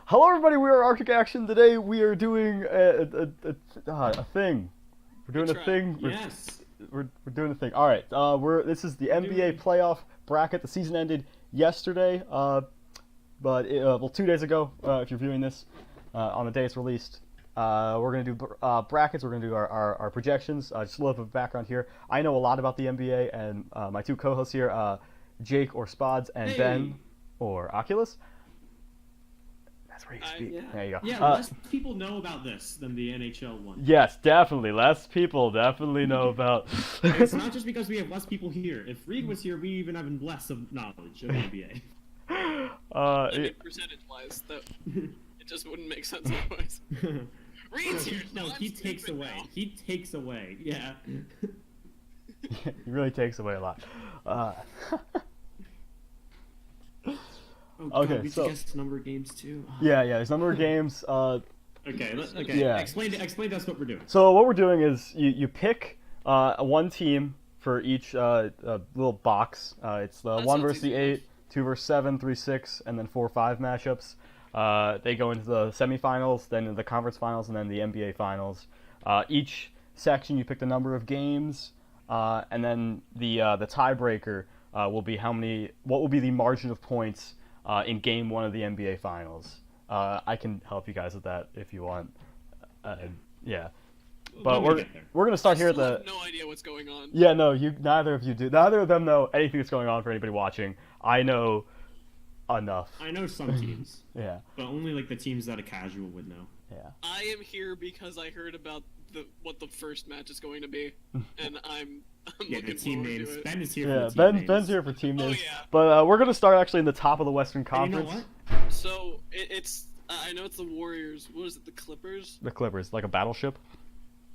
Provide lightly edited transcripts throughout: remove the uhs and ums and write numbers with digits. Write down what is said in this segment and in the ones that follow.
Hello, everybody. We are Arctic Action. Today we are doing a thing. We're doing a thing. Yes. We're doing a thing. All right. This is the NBA playoff bracket. The season ended yesterday. Well, 2 days ago. If you're viewing this on the day it's released. We're gonna do brackets. We're gonna do our projections. Just a little bit of background here. I know a lot about the NBA, and my two co-hosts here, Jake or Spods, and Ben or oQlus. That's where you speak. Yeah. There you go. Yeah, less people know about this than the NHL one. Yes, definitely. Less people definitely know about. It's not just because we have less people here. If Reed was here, we even have less of knowledge of NBA. Percentage-wise, it just wouldn't make sense otherwise. Reed's here. No, he takes away. Now. He takes away. Yeah. He really takes away a lot. Oh, God, we guessed number of games too. Yeah, there's number of games. Okay. Yeah. Explain to us what we're doing. So what we're doing is you pick one team for each little box. It's the 1 versus the 8, 2 versus 7, 3, 6, and then 4, 5 matchups. They go into the semifinals, then into the conference finals, and then the NBA finals. Each section you pick the number of games, and then the tiebreaker will be what will be the margin of points in Game 1 of the NBA Finals. I can help you guys with that if you want. Yeah. But we're gonna start here at the. I have no idea what's going on. Yeah, no, neither of you do. Neither of them know anything that's going on for anybody watching. I know enough. I know some teams. Yeah. But only like the teams that a casual would know. Yeah. I am here because I heard about what the first match is going to be, and I'm yeah, looking the team forward names. to it. Ben is here Yeah, for the team names. Ben's here for team names. Oh, yeah. But we're gonna start actually in the top of the Western Conference. And you know what? So it's I know it's the Warriors. What is it? The Clippers? The Clippers, like a battleship.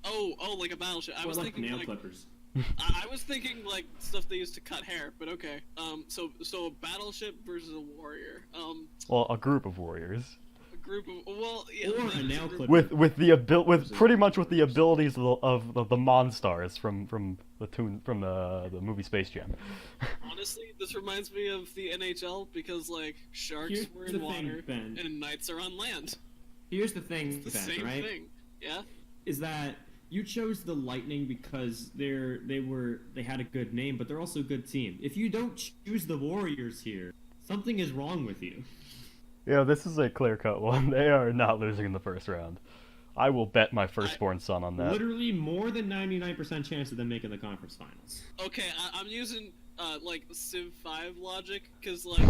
Oh, like a battleship. I was like thinking nail like clippers. I was thinking like stuff they used to cut hair, but okay. So a battleship versus a warrior. Well, a group of warriors. A group of yeah. Or a nail clipper. With pretty much with the abilities of the Monstars from the movie Space Jam. Honestly, this reminds me of the NHL because like sharks were in water and knights are on land. Here's the thing, it's the Ben, same right? thing. Yeah. Is that you chose the Lightning because they had a good name, but they're also a good team. If you don't choose the Warriors here, something is wrong with you. Yeah, this is a clear-cut one. They are not losing in the first round. I will bet my firstborn son on that. Literally more than 99% chance of them making the conference finals. Okay, I'm using like Civ 5 logic because like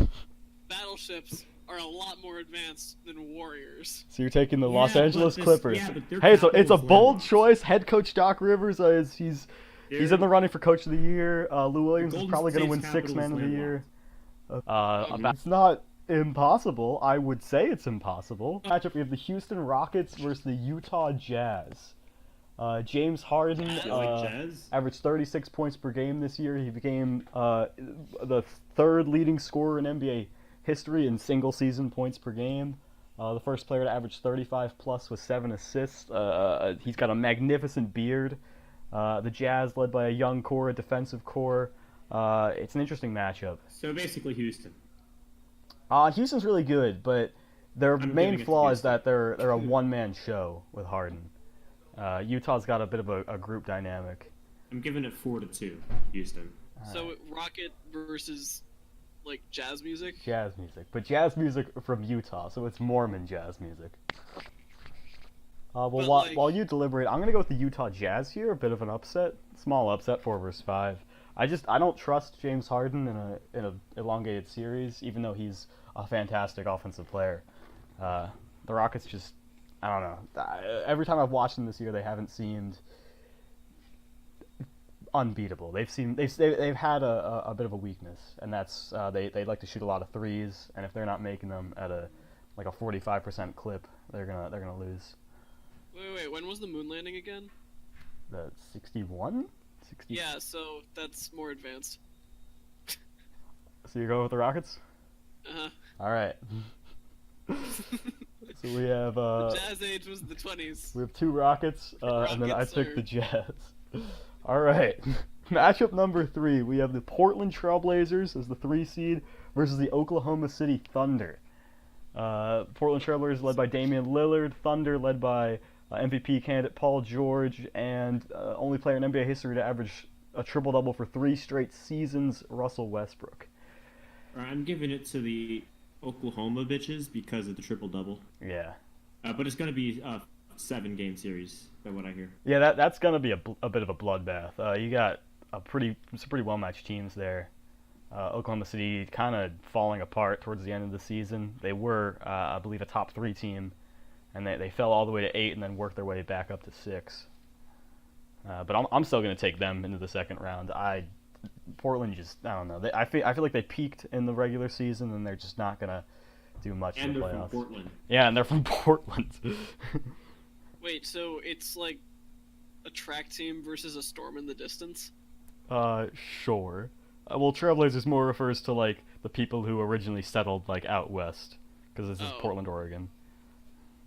battleships are a lot more advanced than warriors. So you're taking the Los Angeles Clippers. Yeah, hey, so it's a bold choice. Head coach Doc Rivers he's in the running for coach of the year. Lou Williams is probably going to win Sixth Man of the Year. It's not impossible. I would say it's impossible. Matchup: we have the Houston Rockets versus the Utah Jazz. James Harden averaged 36 points per game this year. He became the third leading scorer in NBA history in single-season points per game. The first player to average 35 plus with 7 assists. He's got a magnificent beard. The Jazz, led by a young core, a defensive core. It's an interesting matchup. So basically, Houston. Houston's really good, but their main flaw is that they're a one-man show with Harden. Utah's got a bit of a group dynamic. I'm giving it 4-2, Houston. So Rocket versus like jazz music? Jazz music. But jazz music from Utah, so it's Mormon jazz music. While you deliberate, I'm going to go with the Utah Jazz here. A bit of an upset. Small upset, 4 versus 5. I don't trust James Harden in a elongated series, even though he's a fantastic offensive player. The Rockets just, I don't know. Every time I've watched them this year, they haven't seemed unbeatable. They've had a bit of a weakness, and that's they like to shoot a lot of threes, and if they're not making them at a 45% clip, they're gonna lose. Wait, when was the moon landing again? The 61? 60? Yeah, so that's more advanced. So you're going with the Rockets? Uh-huh. All right. So we have the Jazz age was the 20s. We have 2 Rockets, and then I picked the Jazz. All right. Matchup number 3, we have the Portland Trailblazers as the 3 seed versus the Oklahoma City Thunder. Portland Trailblazers led by Damian Lillard. Thunder led by MVP candidate Paul George, and only player in NBA history to average a triple-double for 3 straight seasons, Russell Westbrook. I'm giving it to the Oklahoma bitches because of the triple-double. Yeah. But it's going to be a 7-game series, by what I hear. Yeah, that's going to be a bit of a bloodbath. You got some pretty well-matched teams there. Oklahoma City kind of falling apart towards the end of the season. They were, I believe, a top 3 team, and they fell all the way to 8 and then worked their way back up to 6. But I'm still going to take them into the second round. Portland just, I don't know. I feel like they peaked in the regular season, and they're just not going to do much in the playoffs. And they're from Portland. Yeah, and they're from Portland. Wait, so it's like a track team versus a storm in the distance? Sure. Well, Trailblazers more refers to, like, the people who originally settled, like, out west, because this is Portland, Oregon.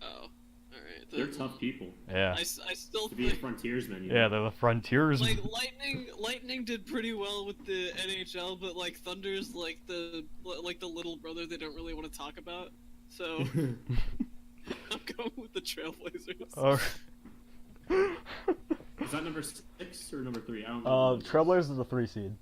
Oh, alright. They're tough people. Yeah. I still to be a frontiersman, you know? Yeah, they're the frontiersmen. Like, Lightning did pretty well with the NHL, but, like, Thunder's, like the little brother they don't really want to talk about, so... I'm going with the Trailblazers. Is that number 6 or number 3? I don't know. Trailblazers is a 3 seed.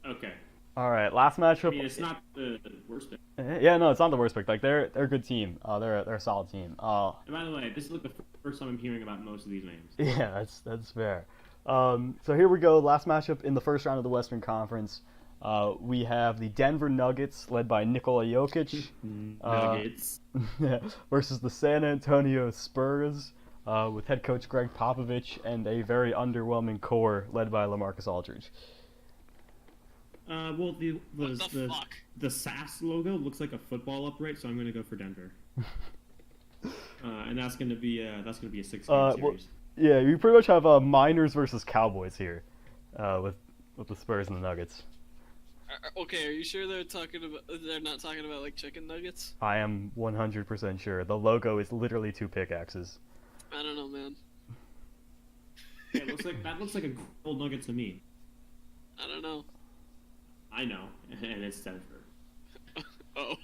Okay. All right, last matchup. I mean, it's not the worst pick. Yeah, no, it's not the worst pick. Like they're a good team. They're a solid team. And by the way, this is like the first time I'm hearing about most of these names. Yeah, that's fair. So here we go. Last matchup in the first round of the Western Conference. We have the Denver Nuggets led by Nikola Jokic. Nuggets. Versus the San Antonio Spurs with head coach Greg Popovich and a very underwhelming core led by LaMarcus Aldridge. Well, the SAS logo looks like a football upright, so I'm going to go for Denver. And that's going to be a 6-game series. Well, yeah, you pretty much have Miners versus Cowboys here, with the Spurs and the Nuggets. Okay, are you sure they're not talking about like chicken nuggets? I am 100% sure. The logo is literally 2 pickaxes. I don't know, man. Yeah, that looks like a gold nugget to me. I don't know. I know, and it's Denver. Oh.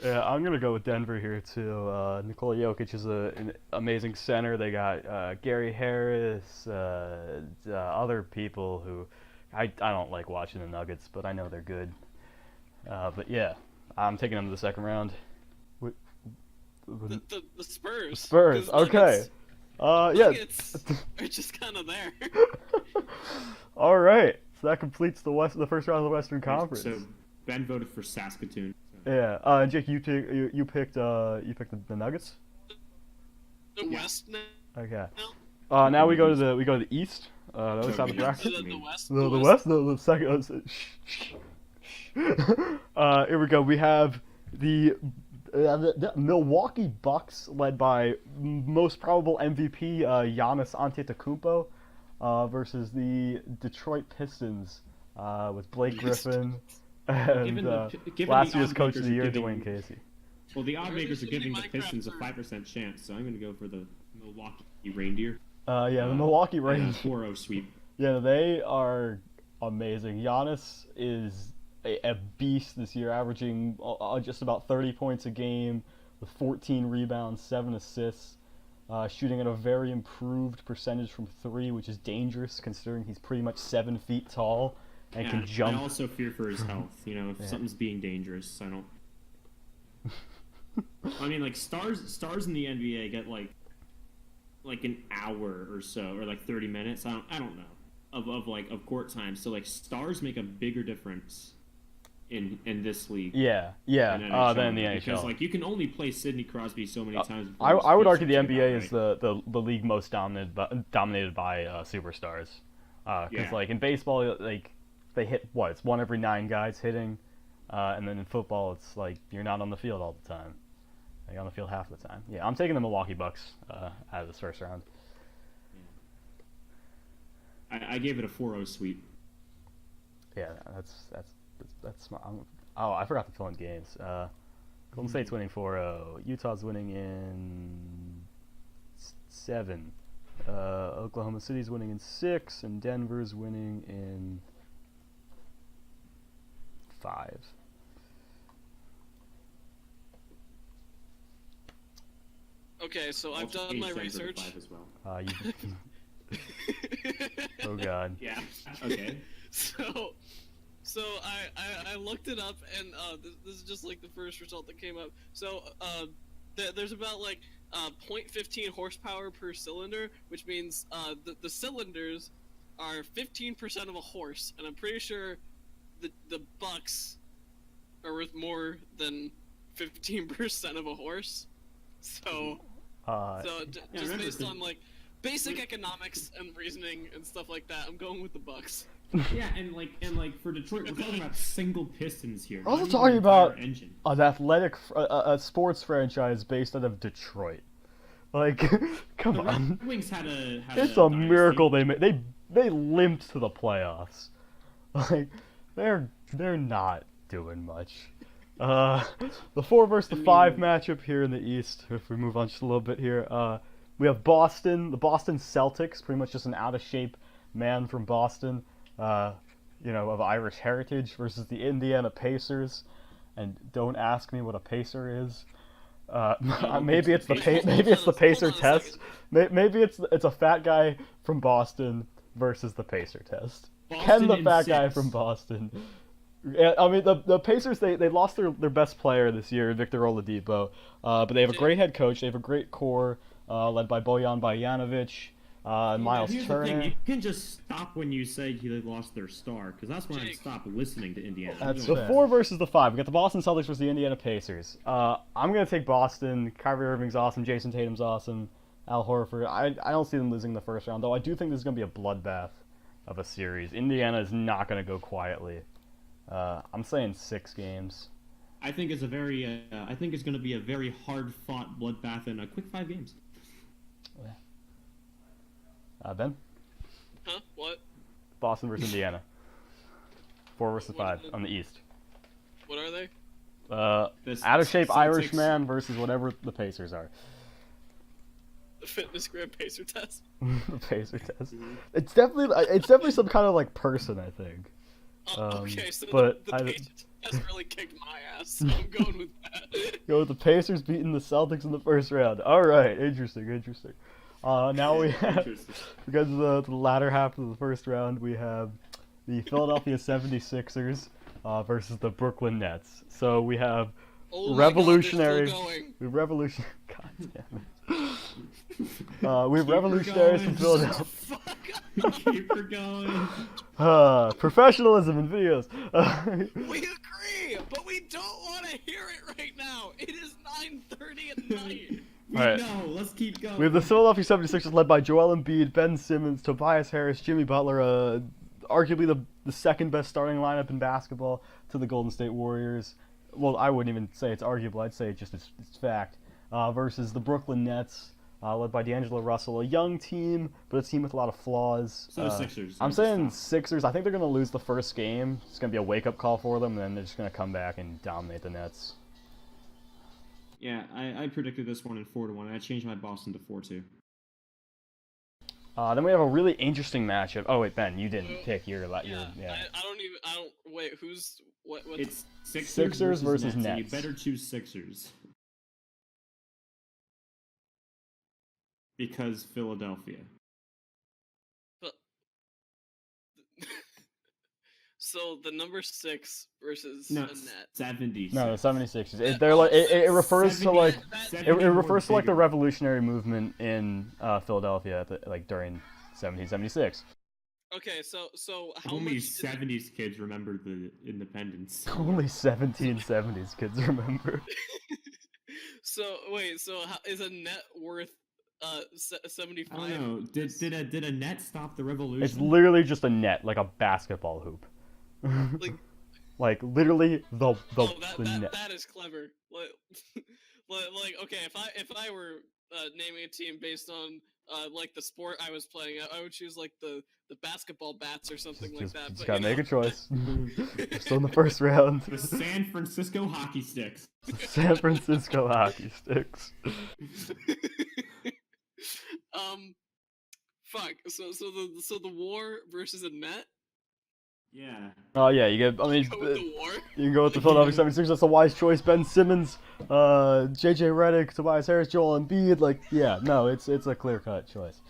Yeah, I'm gonna go with Denver here too. Nikola Jokic is an amazing center. They got Gary Harris, other people who I don't like watching the Nuggets, but I know they're good. But yeah, I'm taking them to the second round. The Spurs. Spurs. Okay. Nuggets are just kind of there. All right. So that completes the first round of the Western Conference. So Ben voted for Saskatoon. Yeah. Jake, you picked the Nuggets. The West now. Okay. Now we go to the East. The other side of the bracket. The West. The West. The second. Here we go. We have the Milwaukee Bucks led by most probable MVP Giannis Antetokounmpo versus the Detroit Pistons with Blake Griffin and last year's Coach of the Year, Dwayne Casey. Well, the odd makers are giving the Pistons a 5% chance, so I'm going to go for the Milwaukee Reindeer. The Milwaukee Reindeer. 4-0 sweep. Yeah, they are amazing. Giannis is a beast this year, averaging just about 30 points a game with 14 rebounds, 7 assists, shooting at a very improved percentage from 3, which is dangerous considering he's pretty much 7 feet tall and can jump. I also fear for his health. If something's being dangerous, I don't. I mean, like stars in the NBA get like an hour or so, or like 30 minutes. I don't know of court time. So like stars make a bigger difference in this league. Yeah, than in the NHL. Because like you can only play Sidney Crosby so many times. I would argue the NBA is the league most dominated by superstars. Because like in baseball, like they hit it's 1 every 9 guys hitting, and then in football it's like you're not on the field all the time. You're on the field half the time. Yeah, I'm taking the Milwaukee Bucks out of this first round. I gave it a 4-0 sweep. Yeah, that's smart. I forgot to fill in games. Golden State's winning 4-0. Utah's winning in 7. Oklahoma City's winning in 6, and Denver's winning in 5. Okay, so I've done my research. As well. Oh god. Yeah. Okay. So I looked it up, and this is just like the first result that came up. So there's about like 0.15 horsepower per cylinder, which means the cylinders are 15% of a horse, and I'm pretty sure the bucks are worth more than 15% of a horse. So just based on like basic economics and reasoning and stuff like that, I'm going with the bucks. Yeah, and like for Detroit, we're talking about single pistons here. We're also talking about an athletic, a sports franchise based out of Detroit. Like, come on. Red Wings had it's a miracle they made. They limped to the playoffs. Like, they're not doing much. The 4 versus the 5 matchup here in the East. If we move on just a little bit here, we have Boston, the Boston Celtics, pretty much just an out of shape man from Boston, of Irish heritage, versus the Indiana Pacers. And don't ask me what a Pacer is. Maybe it's the Pacer test. Maybe it's a fat guy from Boston versus the Pacer test. Can the fat guy from Boston? Yeah, I mean the Pacers they lost their best player this year, Victor Oladipo, but they have a great head coach. They have a great core led by Bojan Bojanovic, and Miles Turner. You can just stop when you say they lost their star, because that's when I'd stop listening to Indiana. That's the 4 versus the 5. We got the Boston Celtics versus the Indiana Pacers. I'm gonna take Boston. Kyrie Irving's awesome. Jason Tatum's awesome. Al Horford. I don't see them losing the first round, though. I do think this is gonna be a bloodbath of a series. Indiana is not gonna go quietly. I'm saying 6 games. I think it's going to be a very hard-fought bloodbath in a quick 5 games. Ben? Huh? What? Boston versus Indiana. 4 versus 5 on the East. What are they? Out of shape Irishman versus whatever the Pacers are. The fitness gram Pacer test. The Pacer test. It's definitely some kind of like person, I think. Okay, so but the Pacers test really kicked my ass, so I'm going with that. Go with the Pacers beating the Celtics in the first round. All right, interesting. Now we have, because the latter half of the first round, we have the Philadelphia 76ers versus the Brooklyn Nets. So we have revolutionary. God damn it. We have revolutionaries from Philadelphia. Keep her going. Professionalism in videos. We agree, but we don't want to hear it right now. It is 9:30 at night. No, let's keep going. We have the Philadelphia 76ers led by Joel Embiid, Ben Simmons, Tobias Harris, Jimmy Butler, arguably the second best starting lineup in basketball, to the Golden State Warriors. Well, I wouldn't even say it's arguable. I'd say it's fact. Versus the Brooklyn Nets, led by D'Angelo Russell, a young team, but a team with a lot of flaws. So the Sixers. I'm saying Sixers. I think they're going to lose the first game. It's going to be a wake-up call for them, and then they're just going to come back and dominate the Nets. Yeah, I predicted this one in 4-1. I changed my Boston to 4-2. Then we have a really interesting matchup. Oh wait, Ben, you didn't pick your yeah. I don't wait. Who's what? It's Sixers versus Nets. You better choose Sixers. Because Philadelphia. But so the number 6 versus the Nets. 70. No, the 76ers. They're like it refers to like it refers to like the revolutionary movement in Philadelphia during 1776. Okay, so how only much 70s kids remember the independence. Only 1770s kids remember. So wait, is a net worth 75? I don't know. Did a net stop the revolution? It's literally just a net, like a basketball hoop. Like literally the net. That is clever. Like okay, if I were naming a team based on like the sport I was playing, I would choose like the basketball bats or something like that. Just gotta make a choice. Still in the first round. The San Francisco hockey sticks. San Francisco hockey sticks. Fuck. So the war versus a net. Yeah. Oh yeah, you get. I mean, Go with the war. you can go with the Philadelphia 76ers. That's a wise choice. Ben Simmons, JJ Redick, Tobias Harris, Joel Embiid. Like, yeah, no, it's a clear-cut choice.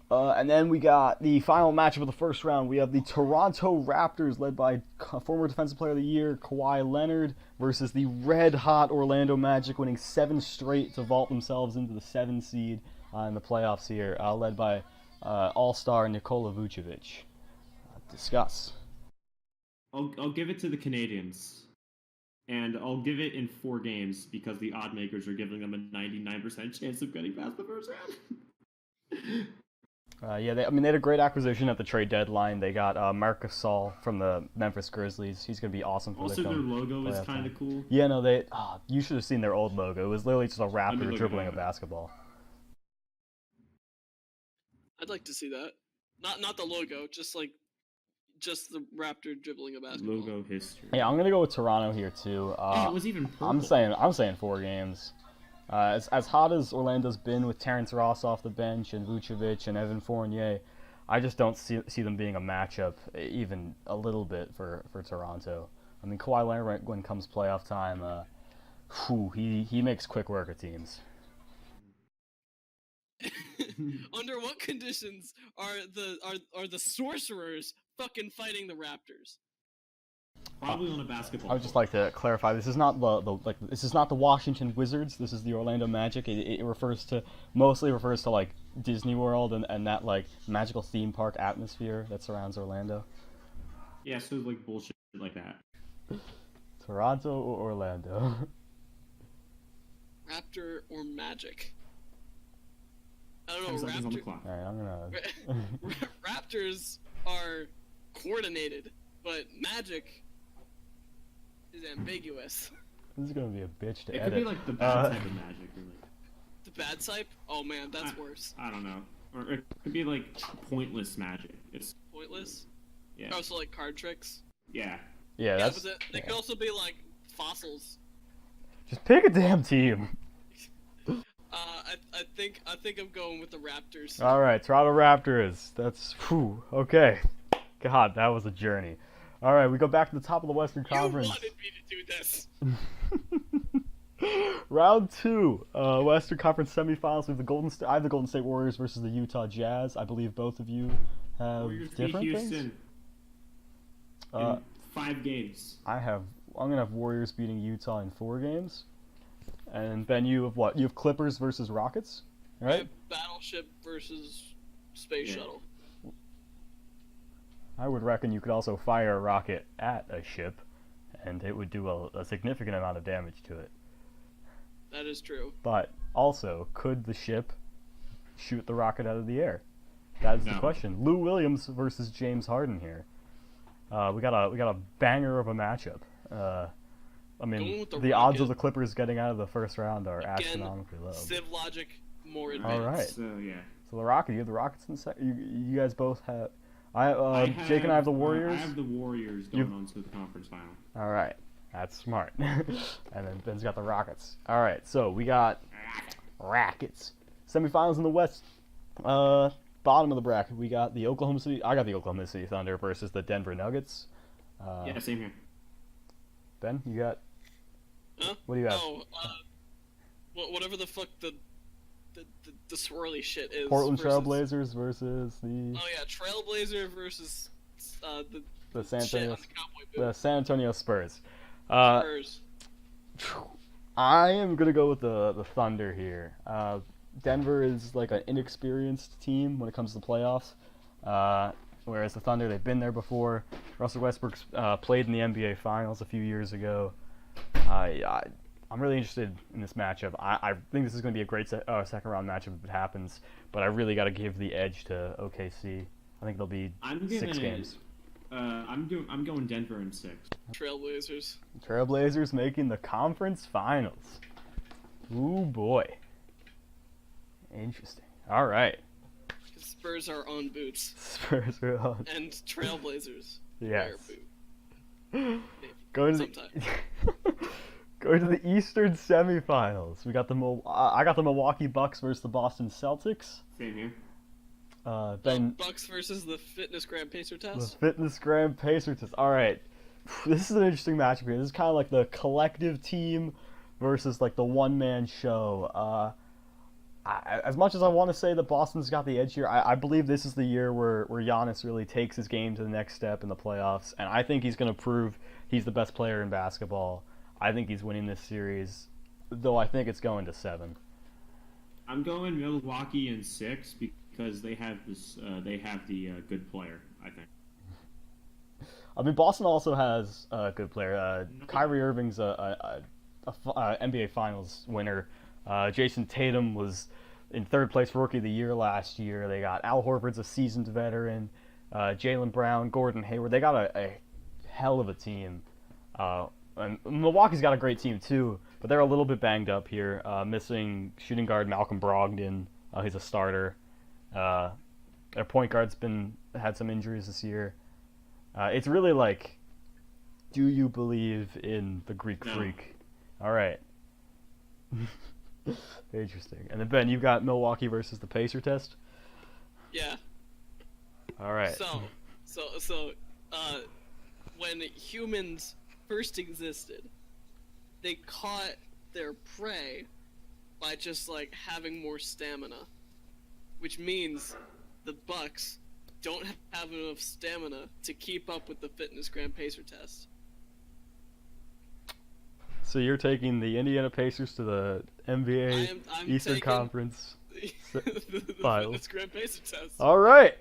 And then we got the final matchup of the first round. We have the Toronto Raptors, led by former Defensive Player of the Year Kawhi Leonard, versus the red-hot Orlando Magic, winning 7 straight to vault themselves into the 7 seed in the playoffs here, led by All-Star Nikola Vucevic. Discuss. I'll give it to the Canadians, and I'll give it in 4 games because the odd makers are giving them a 99% chance of getting past the first round. Yeah, they had a great acquisition at the trade deadline. They got Marc Gasol from the Memphis Grizzlies. He's going to be awesome for Also, their logo is kind of cool. Yeah, no, you should have seen their old logo. It was literally just a raptor dribbling a basketball. I'd like to see that. Not the logo, just the raptor dribbling a basketball. Logo history. Yeah, I'm going to go with Toronto here too. It was even purple. I'm saying 4 games. As hot as Orlando's been with Terrence Ross off the bench and Vucevic and Evan Fournier, I just don't see them being a matchup even a little bit for Toronto. I mean, Kawhi Leonard, when it comes playoff time, he makes quick work of teams. Under what conditions are the sorcerers fucking fighting the Raptors? Probably on a basketball. I would just like to clarify: this is not this is not the Washington Wizards. This is the Orlando Magic. It mostly refers to like Disney World and that like magical theme park atmosphere that surrounds Orlando. Yeah, so like bullshit like that. Toronto or Orlando? Raptor or Magic? I don't 10 know. seconds on the clock. All right, I'm gonna. Raptors are coordinated, but Magic is ambiguous. This is gonna be a bitch to It edit. could be like the bad type of Magic, or like. The bad type? Oh man, that's worse. I don't know. Or it could be like pointless Magic. It's Pointless? yeah. Oh, so like card tricks? Yeah. Yeah, that's. But they could also be like fossils. Just pick a damn team. I think I'm going with the Raptors. All right, Toronto Raptors. That's okay. God, that was a journey. All right, we go back to the top of the Western Conference. You wanted me to do this. Round 2, Western Conference semifinals. We have I have the Golden State Warriors versus the Utah Jazz. I believe both of you have Warriors different beat Houston things. in 5 games. I'm gonna have Warriors beating Utah in 4 games. And Ben, you have what? You have Clippers versus Rockets, right? Battleship versus Space Shuttle. I would reckon you could also fire a rocket at a ship, and it would do a significant amount of damage to it. That is true. But also, could the ship shoot the rocket out of the air? That is the question. Lou Williams versus James Harden here. We got a banger of a matchup. I mean, the odds of the Clippers getting out of the first round are astronomically low. Civ logic, more advanced. All right. So yeah. So you have the Rockets in the second. You guys both have. Jake and I have the Warriors. I have the Warriors going on to the conference final. All right, that's smart. And then Ben's got the Rockets. All right, so we got Rockets. Semifinals in the West. Bottom of the bracket, we got the Oklahoma City. I got the Oklahoma City Thunder versus the Denver Nuggets. Yeah, same here. Ben, you got. Huh? What do you have? Oh, whatever the fuck the swirly shit is. Portland Trailblazers versus the. Oh yeah, Trailblazer versus the San Antonio. The San Antonio Spurs. Spurs. I am gonna go with the Thunder here. Denver is like an inexperienced team when it comes to the playoffs, whereas the Thunder, they've been there before. Russell Westbrook's played in the NBA Finals a few years ago. I'm really interested in this matchup. I think this is going to be a great second round matchup if it happens, but I really got to give the edge to OKC. I think it'll be 6 games. I'm going Denver in 6. Trailblazers. Trailblazers making the conference finals. Ooh boy. Interesting. All right. Spurs are on boots. Spurs are on. And Trailblazers. Yes. Wear boot. Going to the Eastern semifinals. We got I got the Milwaukee Bucks versus the Boston Celtics. Same here. Then Bucks versus the Fitness Gram Pacer the test. Fitness Gram Pacer test. All right, this is an interesting matchup here. This is kind of like the collective team versus like the one-man show. As much as I want to say that Boston's got the edge here, I believe this is the year where Giannis really takes his game to the next step in the playoffs, and I think he's going to prove he's the best player in basketball. I think he's winning this series, though I think it's going to 7. I'm going Milwaukee in 6 because they have this. They have the good player. I think. I mean, Boston also has a good player. Kyrie Irving's a NBA Finals winner. Jason Tatum was in 3rd place for Rookie of the Year last year. They got Al Horford's a seasoned veteran. Jaylen Brown, Gordon Hayward. They got a hell of a team. And Milwaukee's got a great team too, but they're a little bit banged up here. Missing shooting guard Malcolm Brogdon. He's a starter. Their point guard's had some injuries this year. It's really like, do you believe in the Greek Freak? All right. Interesting. And then Ben, you've got Milwaukee versus the Pacer test. Yeah. All right. So, when humans first existed, they caught their prey by just like having more stamina, which means the Bucks don't have enough stamina to keep up with the Fitness Gram Pacer test. So you're taking the Indiana Pacers to the NBA I'm Eastern Conference the Finals. Fitness Gram Pacer test. All right,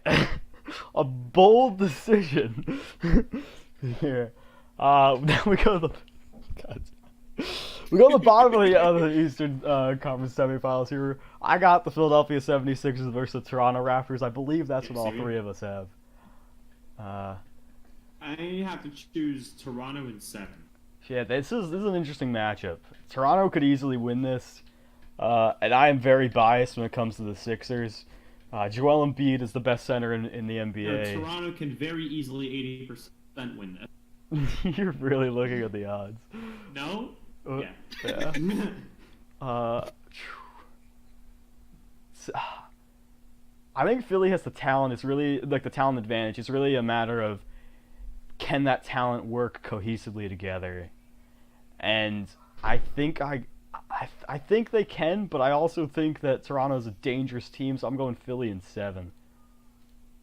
a bold decision here. Now we go to the bottom of the Eastern Conference semifinals here. I got the Philadelphia 76ers versus the Toronto Raptors. I believe that's what all 3 of us have. I have to choose Toronto in 7. Yeah, this is an interesting matchup. Toronto could easily win this, and I am very biased when it comes to the Sixers. Joel Embiid is the best center in the NBA. Toronto can very easily 80% win this. You're really looking at the odds. No? Yeah. I think Philly has the talent. It's really like the talent advantage. It's really a matter of can that talent work cohesively together, and I think they can, but I also think that Toronto's a dangerous team, so I'm going Philly in 7.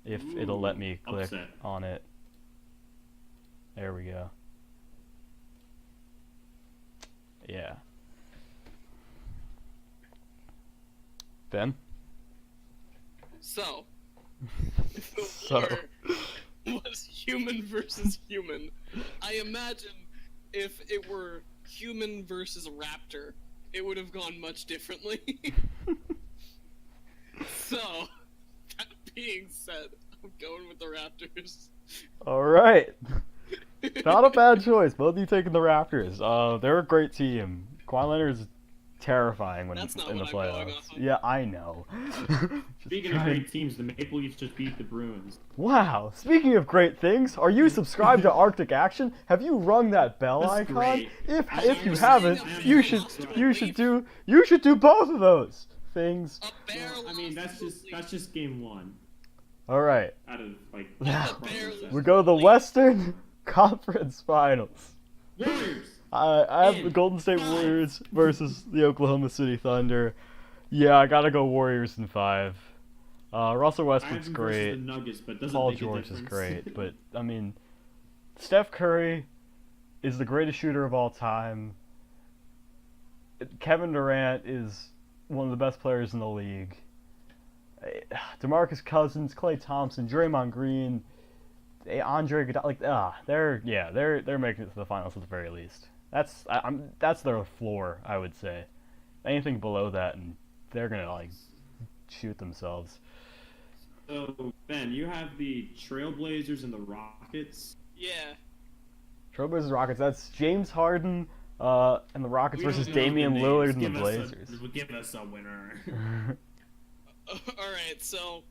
If it'll let me click on it. There we go. Yeah. Ben? So, was human versus human. I imagine if it were human versus raptor, it would have gone much differently. So, that being said, I'm going with the Raptors. All right. Not a bad choice. Both of you taking the Raptors. They're a great team. Kawhi Leonard is terrifying when in the playoffs. Yeah, I know. Speaking of great teams, the Maple Leafs just beat the Bruins. Wow. Speaking of great things, are you subscribed to Arctic Action? Have you rung that bell icon? Great. If you haven't, you should do both of those things. Well, I mean, that's just game 1. All right. Out of like. We go to the Western Conference Finals. Warriors. I have the Golden State Warriors versus the Oklahoma City Thunder. Yeah, I gotta go Warriors in 5. Russell Westbrook's great. The Nuggets, but Paul George is great, but I mean, Steph Curry is the greatest shooter of all time. Kevin Durant is one of the best players in the league. DeMarcus Cousins, Klay Thompson, Draymond Green, Andre Iguodala, they're making it to the finals at the very least. That's their floor, I would say. Anything below that, and they're gonna shoot themselves. So Ben, you have the Trailblazers and the Rockets. Yeah. Trailblazers Rockets. That's James Harden and the Rockets versus Damian Lillard and the Blazers. Give us a winner. Alright, so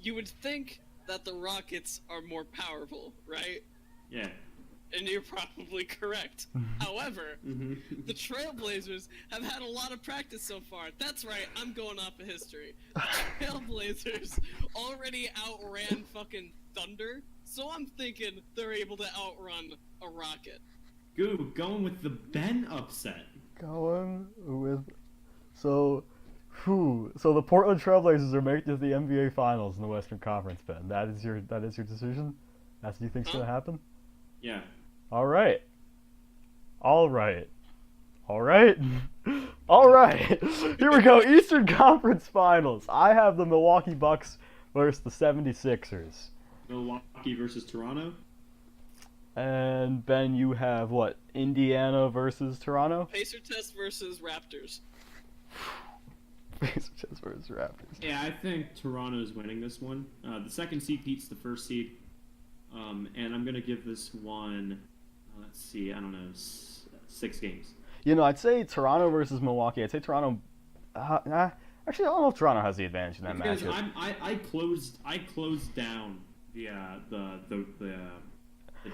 you would think that the Rockets are more powerful, right? Yeah. and you're probably correct. However, the Trailblazers have had a lot of practice so far. That's right, I'm going off of history. The Trailblazers already outran fucking Thunder, so I'm thinking they're able to outrun a Rocket. Going with the Ben upset. So the Portland Trailblazers are making it to the NBA Finals in the Western Conference, Ben. That is your decision? That's what you think's gonna happen? Yeah. All right. Here we go. Eastern Conference Finals. I have the Milwaukee Bucks versus the 76ers. Milwaukee versus Toronto. And Ben, you have what? Indiana versus Toronto? Pacer test versus Raptors. Pacer test versus Raptors. Yeah, I think Toronto's winning this one. The second seed beats the first seed. And I'm going to give this one, let's see, I don't know, 6 games. You know, I'd say Toronto versus Milwaukee. I'd say Toronto. Actually, I don't know if Toronto has the advantage in that matchup. I closed down the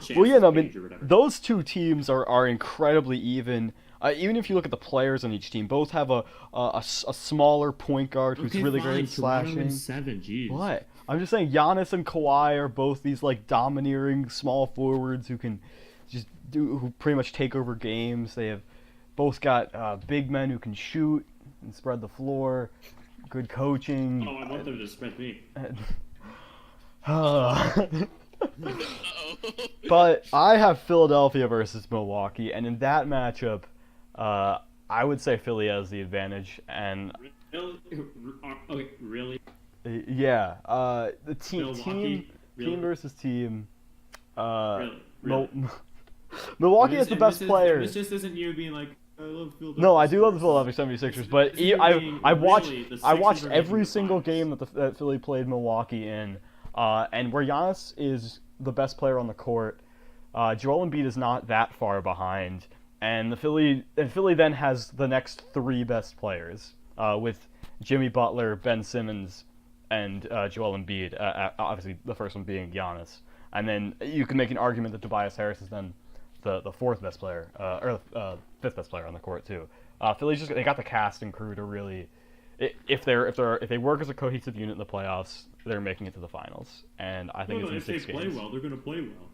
chance. Well, yeah, no, I mean, those two teams are incredibly even. Even if you look at the players on each team, both have a smaller point guard who's really great at slashing. Toronto in 7, jeez. What? I'm just saying, Giannis and Kawhi are both these like domineering small forwards who can who pretty much take over games. They have both got big men who can shoot and spread the floor. Good coaching. Oh, I want them to spread me. But I have Philadelphia versus Milwaukee, and in that matchup, I would say Philly has the advantage. And okay, really? Yeah, the team versus team. Really? Milwaukee has the best players. This just isn't you being like, I love Philadelphia. No, I do love the Philadelphia 76ers, but I watched every single game that Philly played Milwaukee in, and where Giannis is the best player on the court, Joel Embiid is not that far behind, and Philly then has the next 3 best players, with Jimmy Butler, Ben Simmons, and Joel Embiid. Obviously, the first one being Giannis, and then you can make an argument that Tobias Harris is then the 4th best player, or 5th best player on the court too. Philly's they got the cast and crew to really, if they work as a cohesive unit in the playoffs, they're making it to the finals. And I think it's in 6 games. If they play well, they're going to play well.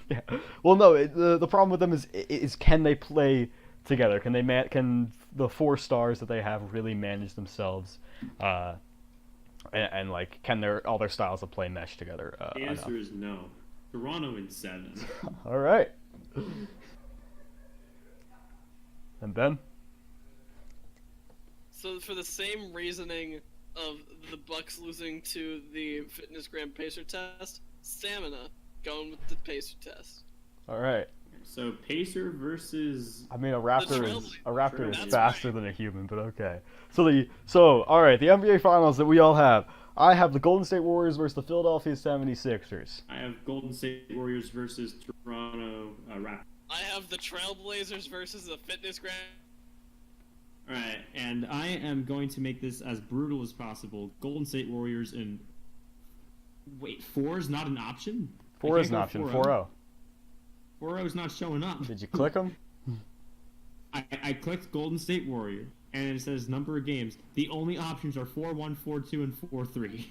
Yeah. Well, no. The problem with them is can they play together? Can the 4 stars that they have really manage themselves? And like, can all their styles of play mesh together? The answer is no. Toronto in 7. All right. And Ben? So for the same reasoning of the Bucks losing to the Fitness Gram Pacer test, stamina going with the Pacer test. All right. So Pacer versus. I mean, a raptor is faster than a human, but okay. So all right, the NBA Finals that we all have. I have the Golden State Warriors versus the Philadelphia 76ers. I have Golden State Warriors versus Toronto Raptors. I have the Trailblazers versus the Fitness Gram. Alright, and I am going to make this as brutal as possible. Golden State Warriors and... Wait, 4 is not an option? 4 is an option, 4-0. 4-0 is not showing up. Did you click them? I clicked Golden State Warrior, and it says number of games. The only options are 4-1, 4-2, and 4-3.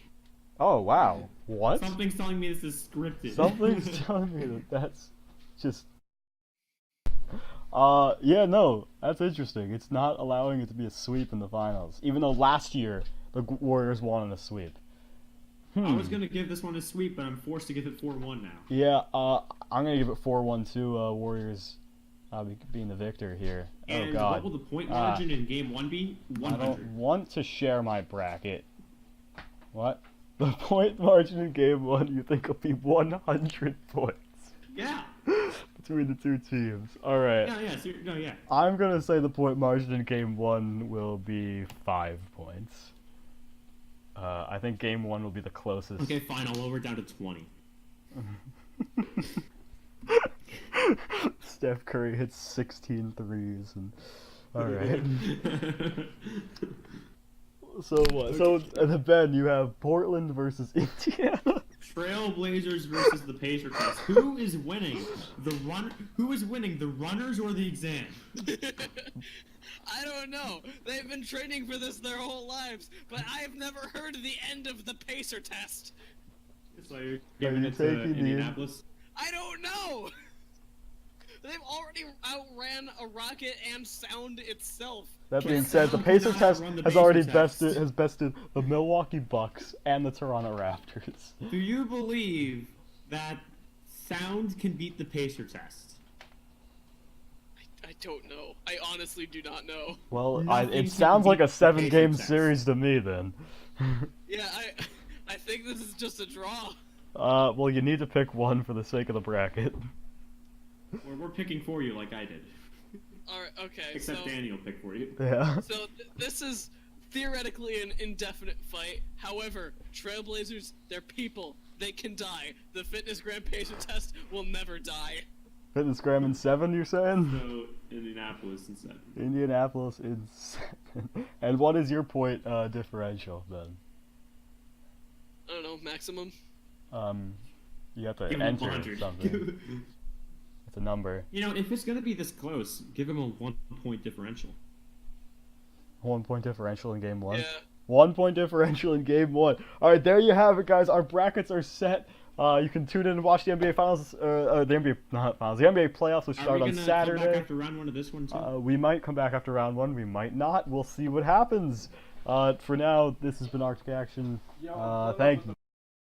Oh, wow. What? Something's telling me this is scripted. Something's telling me that's just... yeah, no, that's interesting. It's not allowing it to be a sweep in the finals, even though last year the Warriors won in a sweep. I was gonna give this one a sweep, but I'm forced to give it 4-1 now. Yeah, I'm gonna give it 4-1 to Warriors being the victor here. And oh God. What will the point margin in Game 1 be? 100. I don't want to share my bracket. What? The point margin in Game 1 you think will be 100 points? Yeah. Between the 2 teams. Alright. Yeah. I'm going to say the point margin in Game 1 will be 5 points. I think Game 1 will be the closest. Okay, fine. I'll lower it down to 20. Steph Curry hits 16 threes. Alright. So what? So, Ben, you have Portland versus Indiana. Trailblazers versus the Pacer test. Who is winning? Who is winning? The runners or the exam? I don't know. They've been training for this their whole lives, but I've never heard of the end of the Pacer test. So you're giving it to Indianapolis? I don't know. They've already outran a rocket and sound itself. That being said, the Pacer test has already bested the Milwaukee Bucks and the Toronto Raptors. Do you believe that sound can beat the Pacer test? I don't know. I honestly do not know. Well, it sounds like a 7-game series to me then. Yeah, I think this is just a draw. Well, you need to pick one for the sake of the bracket. We're picking for you like I did. Alright, okay. Except Daniel picked for you. Yeah. So this is theoretically an indefinite fight. However, Trailblazers, they're people. They can die. The Fitness Gram Pacer test will never die. Fitness Gram in 7, you're saying? So, Indianapolis in 7. Indianapolis in 7. And what is your point differential, then? I don't know, maximum? You have to Give enter 100. something. It's a number. You know, if it's gonna be this close, give him a 1-point differential. 1 point differential in game 1? Yeah. 1 point differential in game 1. Alright, there you have it, guys. Our brackets are set. You can tune in and watch the NBA Finals, the NBA playoffs, which start on Saturday. Come back after round 1 of this one, too? We might come back after round 1. We might not. We'll see what happens. For now, this has been Arctic Action. Thank you.